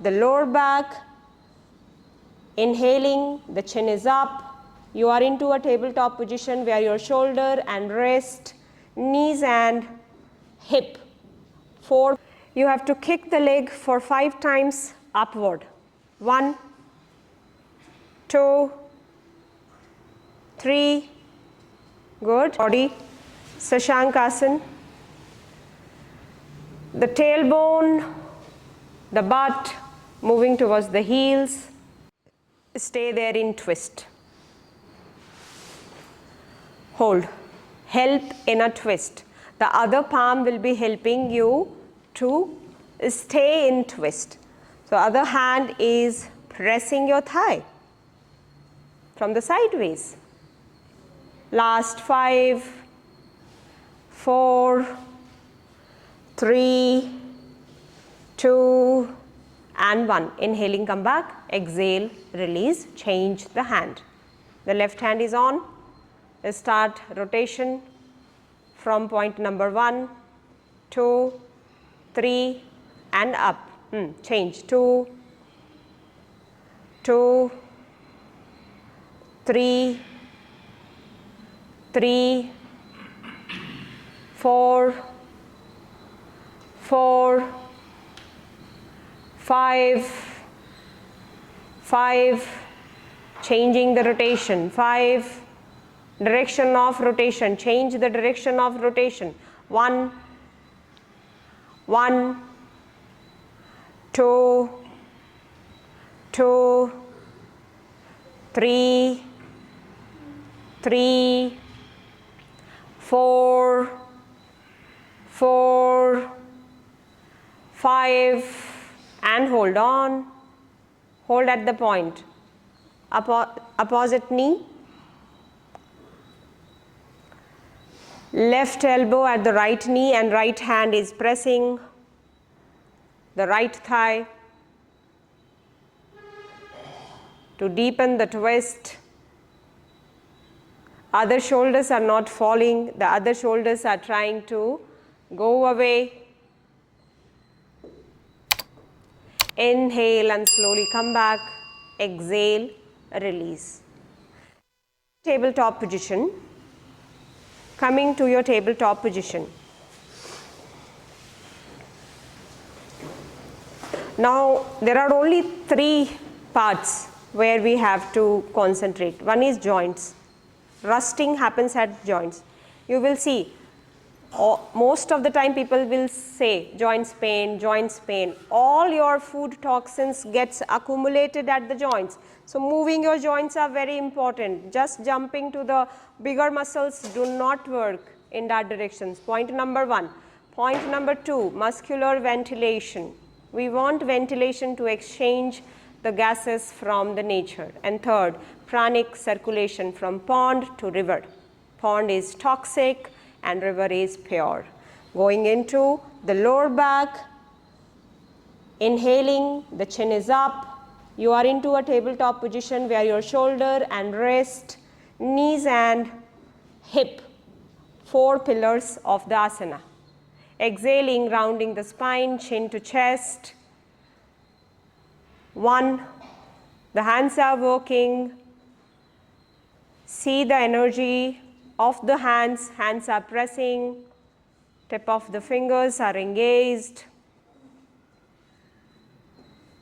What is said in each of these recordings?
the lower back. Inhaling, the chin is up. You are into a tabletop position where your shoulder and wrist, knees and hip. 4. You have to kick the leg for 5 times upward. 1, 2, 3. Good. Body, Sashankasana. The tailbone, the butt moving towards the heels. Stay there in twist. Hold. Help in a twist. The other palm will be helping you to stay in twist. So other hand is pressing your thigh from the sideways. Last 5, 4, 3, 2 and 1. Inhaling, come back. Exhale, release, change the hand. The left hand is on. Start rotation from point number 1, 2, 3 and up. Change. 2, 2, 3, 3, 4, 4, 5, 5, changing the rotation. 5, direction of rotation, change the direction of rotation. 1, 1, 2, 2, 3, 3, 4, 4, 5 and hold on. Hold at the point. Opposite knee. Left elbow at the right knee and right hand is pressing the right thigh to deepen the twist. Other shoulders are not falling, the other shoulders are trying to go away. Inhale and slowly come back. Exhale, release. Tabletop position. Coming to your tabletop position. Now there are only 3 parts where we have to concentrate. One is joints. Rusting happens at joints. You will see most of the time people will say joints pain, joints pain. All your food toxins gets accumulated at the joints. So moving your joints are very important. Just jumping to the bigger muscles do not work in that direction. Point number 1. Point number 2, muscular ventilation. We want ventilation to exchange the gases from the nature. And third, pranic circulation from pond to river. Pond is toxic and river is pure. Going into the lower back, inhaling, the chin is up. You are into a tabletop position where your shoulder and wrist, knees and hip, 4 pillars of the asana. Exhaling, rounding the spine, chin to chest. 1, the hands are working. See the energy of the hands, hands are pressing, tip of the fingers are engaged,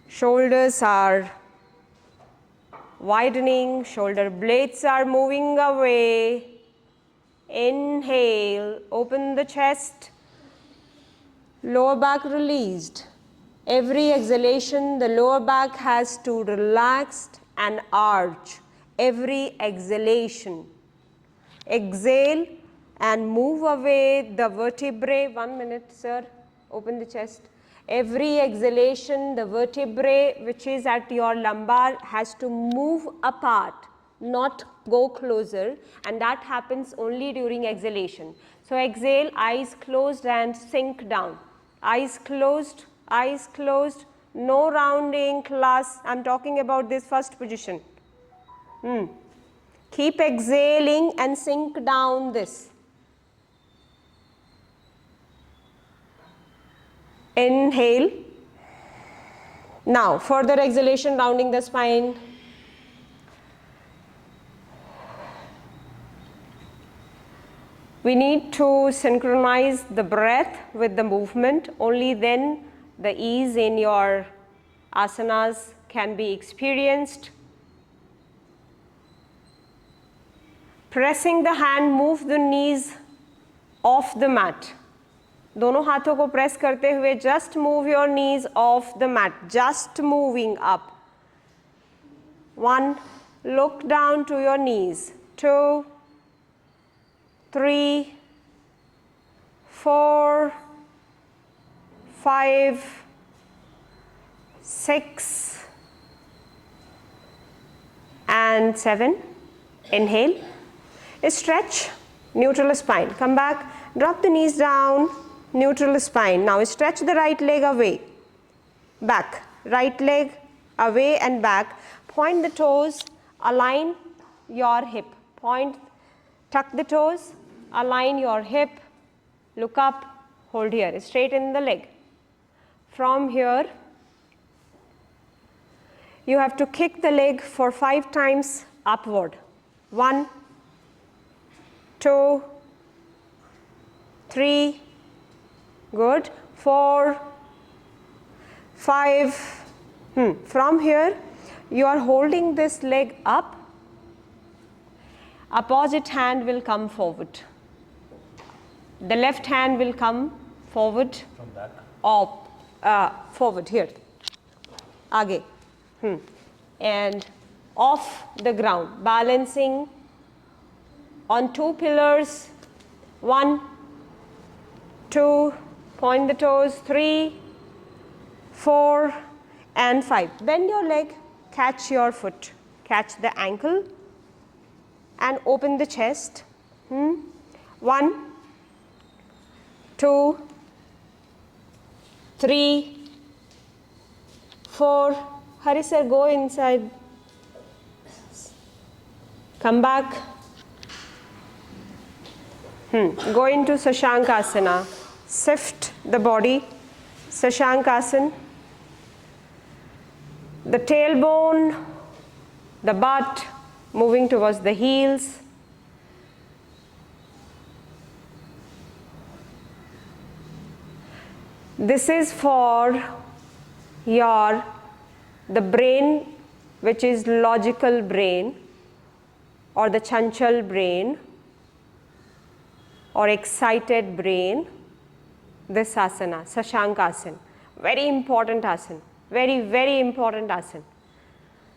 shoulders are widening, shoulder blades are moving away. Inhale, open the chest, lower back released. Every exhalation, the lower back has to relax and arch. Every exhalation. Exhale and move away the vertebrae. 1 minute, sir. Open the chest. Every exhalation, the vertebrae which is at your lumbar has to move apart, not go closer, and that happens only during exhalation. So exhale, eyes closed and sink down. Eyes closed, no rounding class. I am talking about this first position. Keep exhaling and sink down this. Inhale, Now further exhalation, rounding the spine. We need to synchronize the breath with the movement. Only then the ease in your asanas can be experienced. Pressing the hand, move the knees off the mat. दोनों हाथों को press करते हुए just move your knees off the mat, just moving up. 1, look down to your knees. 2, 3, 4, 5, 6, and 7. Inhale, stretch, neutral spine. Come back, drop the knees down, neutral spine. Now stretch the right leg away, back, right leg away and back. Point the toes, align your hip. Point, tuck the toes, align your hip, look up, hold here, straighten the leg. From here, you have to kick the leg for 5 times upward. 1, 2, 3, good, 4, 5. From here, you are holding this leg up. Opposite hand will come forward. The left hand will come forward. From back? Forward here. Aage. And off the ground. Balancing on 2 pillars. 1, 2, point the toes. 3, 4, and 5. Bend your leg, catch your foot, catch the ankle, and open the chest. 1, 2, 3, 4. Hari sir, go inside. Come back. Go into Sashankasana. Shift the body. Sashankasana. The tailbone, the butt moving towards the heels. This is for the brain, which is logical brain, or the chanchal brain, or excited brain. This asana, Sashankasana, very important asana, very, very important asana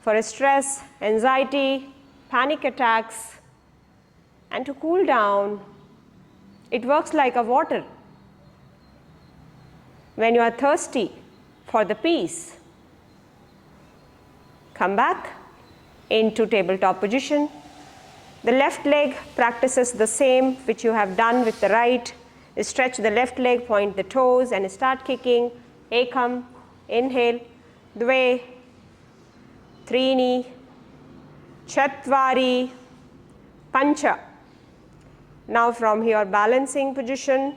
for stress, anxiety, panic attacks, and to cool down. It works like a water. When you are thirsty for the peace, come back into tabletop position. The left leg practices the same which you have done with the right. Stretch the left leg, point the toes, and start kicking. Ekam, inhale, dve, trini, chatvari, pancha. Now from here, balancing position.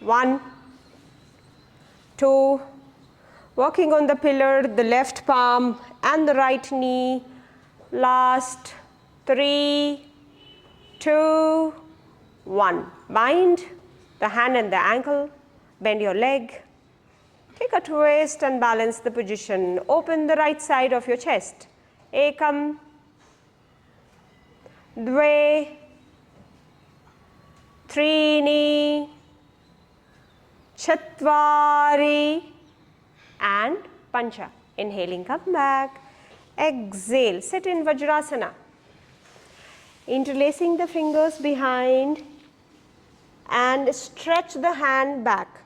1, 2, working on the pillar, the left palm and the right knee. Last, 3, 2, 1. Bind the hand and the ankle, bend your leg, take a twist and balance the position. Open the right side of your chest. Ekam, dve, trini, chatvari, and pancha. Inhaling, come back. Exhale, sit in Vajrasana. Interlacing the fingers behind and stretch the hand back.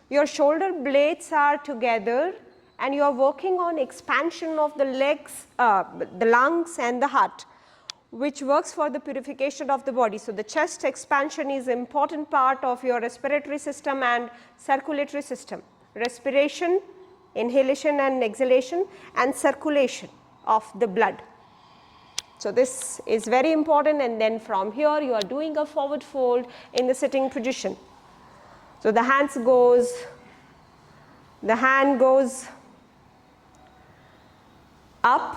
Your shoulder blades are together and you are working on expansion of the legs, the lungs and the heart, which works for the purification of the body. So the chest expansion is an important part of your respiratory system and circulatory system. Respiration, inhalation and exhalation, and circulation of the blood. So this is very important, and then from here you are doing a forward fold in the sitting position. So the hand goes up,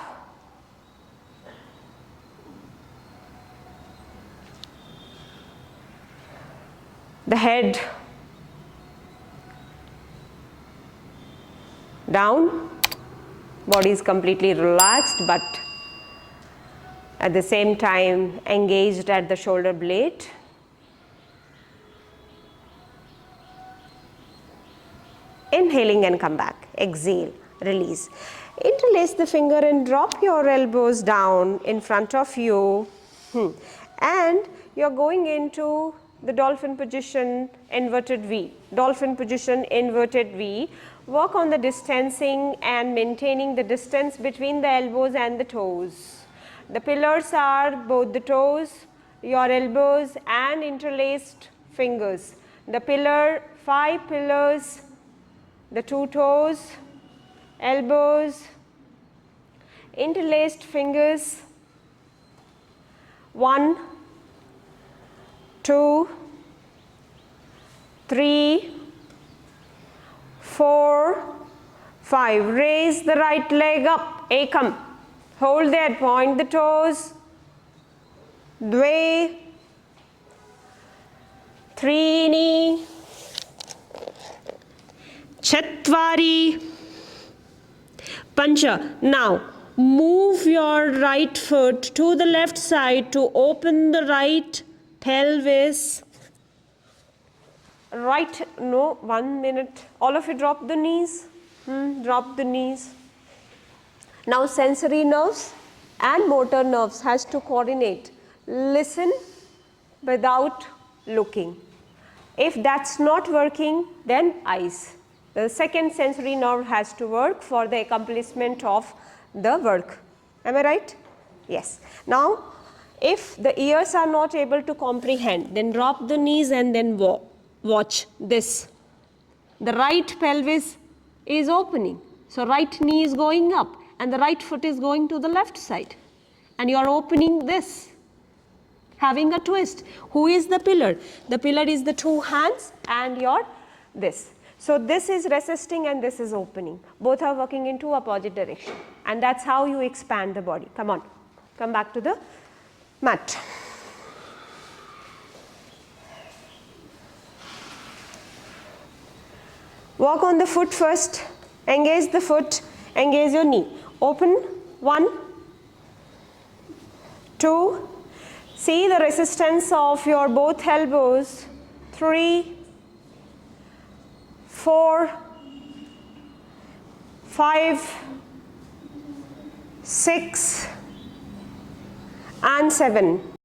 the head down, body is completely relaxed but at the same time engaged at the shoulder blade. Inhaling and come back, exhale, release. Interlace the finger and drop your elbows down in front of you. And you're going into the dolphin position, inverted V. Dolphin position, inverted V. Work on the distancing and maintaining the distance between the elbows and the toes. The pillars are both the toes, your elbows and interlaced fingers. The pillar, 5 pillars, the 2 toes, elbows, interlaced fingers, 1, 2, 3, 4, 5. Raise the right leg up, ekam. Hold there, point the toes, dve, trini, chatvari, pancha. Now move your right foot to the left side to open the right pelvis. Right, no, 1 minute. All of you drop the knees. Drop the knees. Now sensory nerves and motor nerves has to coordinate. Listen without looking. If that's not working, then eyes. The second sensory nerve has to work for the accomplishment of the work. Am I right? Yes. Now, if the ears are not able to comprehend, then drop the knees and then watch this. The right pelvis is opening. So, right knee is going up and the right foot is going to the left side. And you are opening this, having a twist. Who is the pillar? The pillar is the 2 hands and your this. So, this is resisting and this is opening. Both are working in 2 opposite direction. And that's how you expand the body. Come on, come back to the mat. Walk on the foot first. Engage the foot, engage your knee. Open, 1, 2, see the resistance of your both elbows, 3, 4, 5, 6 and 7.